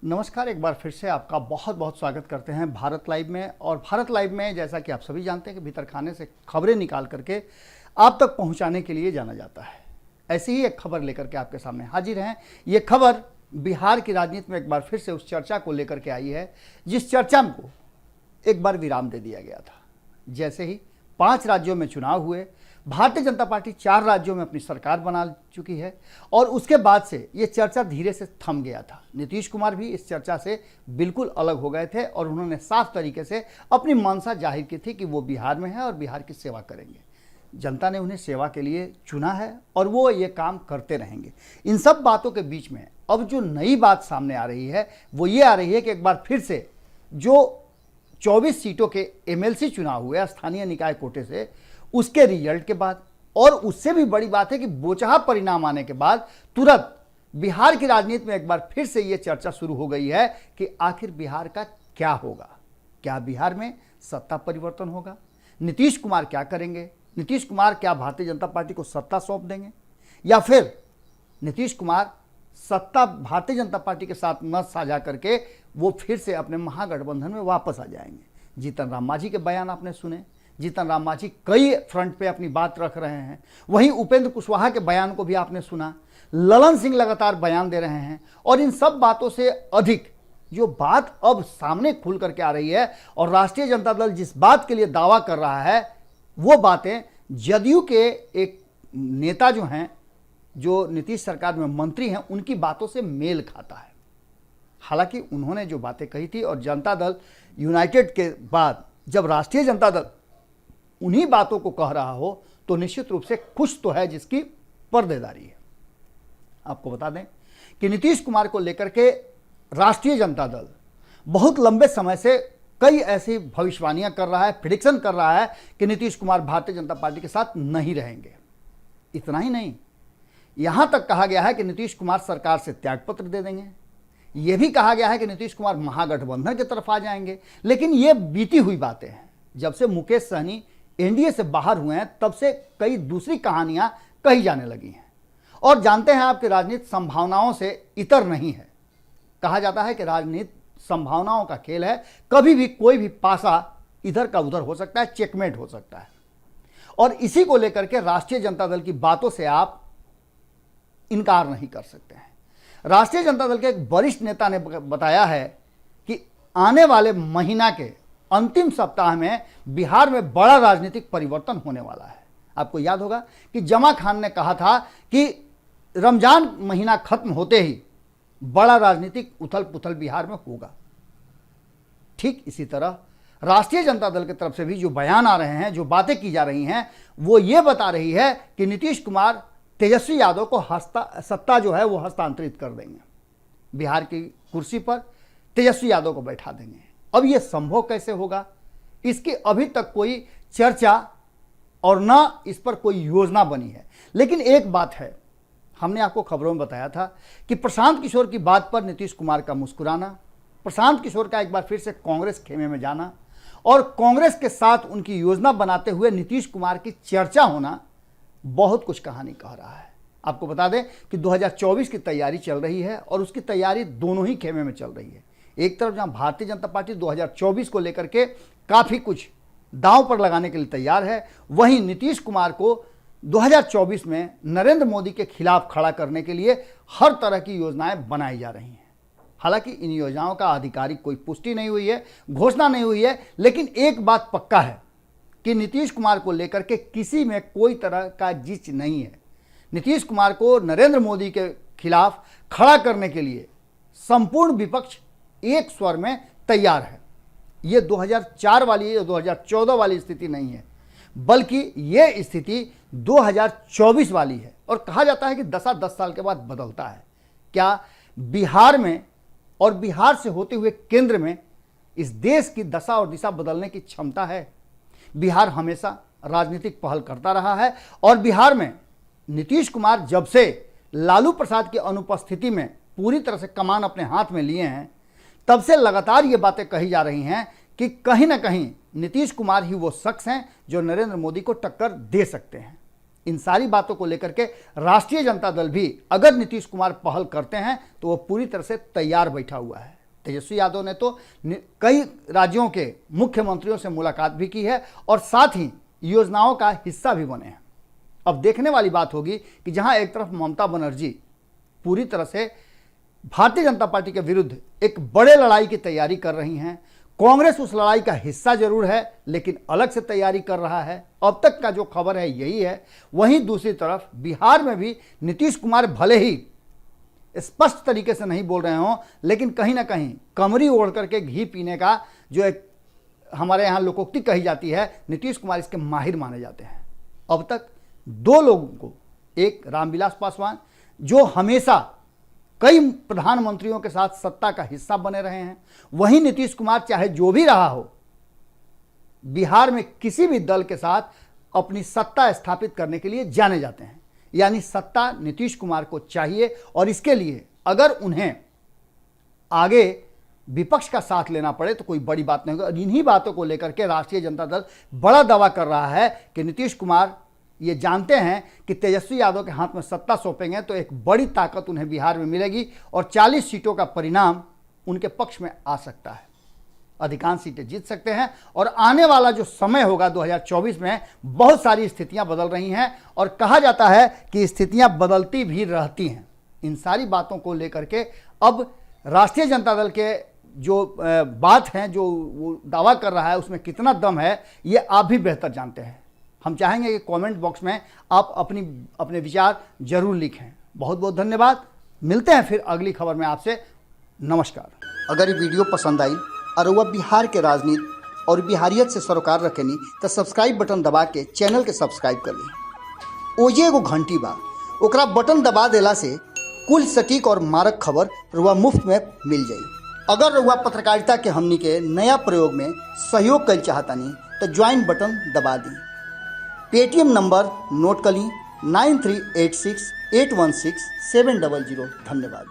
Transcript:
नमस्कार, एक बार फिर से आपका बहुत बहुत स्वागत करते हैं भारत लाइव में। और भारत लाइव में जैसा कि आप सभी जानते हैं कि भीतर खाने से खबरें निकाल करके आप तक पहुंचाने के लिए जाना जाता है। ऐसी ही एक खबर लेकर के आपके सामने हाजिर हैं। ये खबर बिहार की राजनीति में एक बार फिर से उस चर्चा को लेकर के आई है जिस चर्चा को एक बार विराम दे दिया गया था। जैसे ही 5 राज्यों में चुनाव हुए, भारतीय जनता पार्टी 4 राज्यों में अपनी सरकार बना चुकी है और उसके बाद से ये चर्चा धीरे से थम गया था। नीतीश कुमार भी इस चर्चा से बिल्कुल अलग हो गए थे और उन्होंने साफ तरीके से अपनी मंशा जाहिर की थी कि वो बिहार में है और बिहार की सेवा करेंगे। जनता ने उन्हें सेवा के लिए चुना है और वो ये काम करते रहेंगे। इन सब बातों के बीच में अब जो नई बात सामने आ रही है वो ये आ रही है कि एक बार फिर से जो 24 सीटों के एमएलसी चुनाव हुए स्थानीय निकाय कोटे से, उसके रिजल्ट के बाद और उससे भी बड़ी बात है कि बोचहा परिणाम आने के बाद तुरंत बिहार की राजनीति में एक बार फिर से यह चर्चा शुरू हो गई है कि आखिर बिहार का क्या होगा। क्या बिहार में सत्ता परिवर्तन होगा? नीतीश कुमार क्या करेंगे? नीतीश कुमार क्या भारतीय जनता पार्टी को सत्ता सौंप देंगे या फिर नीतीश कुमार सत्ता भारतीय जनता पार्टी के साथ न साझा करके वो फिर से अपने महागठबंधन में वापस आ जाएंगे? जीतन राम मांझी के बयान आपने सुने। जीतन राम मांझी कई फ्रंट पे अपनी बात रख रहे हैं। वहीं उपेंद्र कुशवाहा के बयान को भी आपने सुना। ललन सिंह लगातार बयान दे रहे हैं और इन सब बातों से अधिक जो बात अब सामने खुल करके आ रही है और राष्ट्रीय जनता दल जिस बात के लिए दावा कर रहा है वो बातें जदयू के एक नेता जो हैं, जो नीतीश सरकार में मंत्री हैं, उनकी बातों से मेल खाता है। हालांकि उन्होंने जो बातें कही थी और जनता दल यूनाइटेड के बाद जब राष्ट्रीय जनता दल उन्हीं बातों को कह रहा हो तो निश्चित रूप से कुछ तो है जिसकी पर्देदारी है। आपको बता दें कि नीतीश कुमार को लेकर के राष्ट्रीय जनता दल बहुत लंबे समय से कई ऐसी भविष्यवाणियां कर रहा है, प्रेडिक्शन कर रहा है कि नीतीश कुमार भारतीय जनता पार्टी के साथ नहीं रहेंगे। इतना ही नहीं, यहां तक कहा गया है कि नीतीश कुमार सरकार से त्यागपत्र दे देंगे। यह भी कहा गया है कि नीतीश कुमार महागठबंधन की तरफ आ जाएंगे। लेकिन ये बीती हुई बातें हैं। जब से मुकेश सहनी एनडीए से बाहर हुए हैं तब से कई दूसरी कहानियां कही जाने लगी हैं। और जानते हैं आपकी राजनीति संभावनाओं से इतर नहीं है। कहा जाता है कि राजनीति संभावनाओं का खेल है। कभी भी कोई भी पासा इधर का उधर हो सकता है, चेकमेट हो सकता है। और इसी को लेकर के राष्ट्रीय जनता दल की बातों से आप इनकार नहीं कर सकते हैं। राष्ट्रीय जनता दल के एक वरिष्ठ नेता ने बताया है कि आने वाले महीना के अंतिम सप्ताह में बिहार में बड़ा राजनीतिक परिवर्तन होने वाला है। आपको याद होगा कि जमा खान ने कहा था कि रमजान महीना खत्म होते ही बड़ा राजनीतिक उथल पुथल बिहार में होगा। ठीक इसी तरह राष्ट्रीय जनता दल की तरफ से भी जो बयान आ रहे हैं, जो बातें की जा रही हैं, वो ये बता रही है कि नीतीश कुमार तेजस्वी यादव को सत्ता जो है वो हस्तांतरित कर देंगे। बिहार की कुर्सी पर तेजस्वी यादव को बैठा देंगे। अब यह संभव कैसे होगा, इसकी अभी तक कोई चर्चा और ना इस पर कोई योजना बनी है। लेकिन एक बात है, हमने आपको खबरों में बताया था कि प्रशांत किशोर की बात पर नीतीश कुमार का मुस्कुराना, प्रशांत किशोर का एक बार फिर से कांग्रेस खेमे में जाना और कांग्रेस के साथ उनकी योजना बनाते हुए नीतीश कुमार की चर्चा होना बहुत कुछ कहानी कह रहा है। आपको बता दें कि 2024 की तैयारी चल रही है और उसकी तैयारी दोनों ही खेमे में चल रही है। एक तरफ जहां भारतीय जनता पार्टी 2024 को लेकर के काफी कुछ दांव पर लगाने के लिए तैयार है, वहीं नीतीश कुमार को 2024 में नरेंद्र मोदी के खिलाफ खड़ा करने के लिए हर तरह की योजनाएं बनाई जा रही हैं। हालांकि इन योजनाओं का आधिकारिक कोई पुष्टि नहीं हुई है, घोषणा नहीं हुई है, लेकिन एक बात पक्का है कि नीतीश कुमार को लेकर के किसी में कोई तरह का जिच नहीं है। नीतीश कुमार को नरेंद्र मोदी के खिलाफ खड़ा करने के लिए संपूर्ण विपक्ष एक स्वर में तैयार है। ये 2004 वाली या 2014 वाली स्थिति नहीं है, बल्कि ये स्थिति 2024 वाली है। और कहा जाता है कि 10 साल के बाद बदलता है। क्या बिहार में और बिहार से होते हुए केंद्र में इस देश की दशा और दिशा बदलने की क्षमता है? बिहार हमेशा राजनीतिक पहल करता रहा है और बिहार में नीतीश कुमार जब से लालू प्रसाद की अनुपस्थिति में पूरी तरह से कमान अपने हाथ में लिए हैं, तब से लगातार ये बातें कही जा रही हैं कि कहीं ना कहीं नीतीश कुमार ही वो शख्स हैं जो नरेंद्र मोदी को टक्कर दे सकते हैं। इन सारी बातों को लेकर के राष्ट्रीय जनता दल भी अगर नीतीश कुमार पहल करते हैं तो वो पूरी तरह से तैयार बैठा हुआ है। तेजस्वी यादव ने तो कई राज्यों के मुख्यमंत्रियों से मुलाकात भी की है और साथ ही योजनाओं का हिस्सा भी बने हैं। अब देखने वाली बात होगी कि जहां एक तरफ ममता बनर्जी पूरी तरह से भारतीय जनता पार्टी के विरुद्ध एक बड़े लड़ाई की तैयारी कर रही हैं, कांग्रेस उस लड़ाई का हिस्सा जरूर है लेकिन अलग से तैयारी कर रहा है, अब तक का जो खबर है यही है। वहीं दूसरी तरफ बिहार में भी नीतीश कुमार भले ही स्पष्ट तरीके से नहीं बोल रहे हों लेकिन कहीं ना कहीं कमरी ओढ़ करके घी पीने का जो एक हमारे यहाँ लोकोक्ति कही जाती है, नीतीश कुमार इसके माहिर माने जाते हैं। अब तक दो लोगों को, एक रामविलास पासवान जो हमेशा कई प्रधानमंत्रियों के साथ सत्ता का हिस्सा बने रहे हैं, वहीं नीतीश कुमार चाहे जो भी रहा हो बिहार में किसी भी दल के साथ अपनी सत्ता स्थापित करने के लिए जाने जाते हैं। यानी सत्ता नीतीश कुमार को चाहिए और इसके लिए अगर उन्हें आगे विपक्ष का साथ लेना पड़े तो कोई बड़ी बात नहीं होगी। और इन्हीं बातों को लेकर के राष्ट्रीय जनता दल बड़ा दावा कर रहा है कि नीतीश कुमार ये जानते हैं कि तेजस्वी यादव के हाथ में सत्ता सौंपेंगे तो एक बड़ी ताकत उन्हें बिहार में मिलेगी और 40 सीटों का परिणाम उनके पक्ष में आ सकता है, अधिकांश सीटें जीत सकते हैं। और आने वाला जो समय होगा 2024 में बहुत सारी स्थितियां बदल रही हैं और कहा जाता है कि स्थितियां बदलती भी रहती हैं। इन सारी बातों को लेकर के अब राष्ट्रीय जनता दल के जो बात है, जो वो दावा कर रहा है, उसमें कितना दम है ये आप भी बेहतर जानते हैं। हम चाहेंगे कि कमेंट बॉक्स में आप अपने विचार जरूर लिखें। बहुत बहुत धन्यवाद। मिलते हैं फिर अगली खबर में आपसे। नमस्कार। अगर ये वीडियो पसंद आई और वह बिहार के राजनीति और बिहारियत से सरोकार रखेनी तो सब्सक्राइब बटन दबा के चैनल के सब्सक्राइब कर ली। ओजे एगो घंटी बा, ओकरा बटन दबा देला से कुल सटीक और मारक खबर रुआ मुफ्त में मिल जाई। अगर रुआ पत्रकारिता के हमनी के नया प्रयोग में सहयोग कर चाहतानी तो ज्वाइन बटन दबा दी। पेटीएम नंबर नोट कर ली 9386816700। धन्यवाद।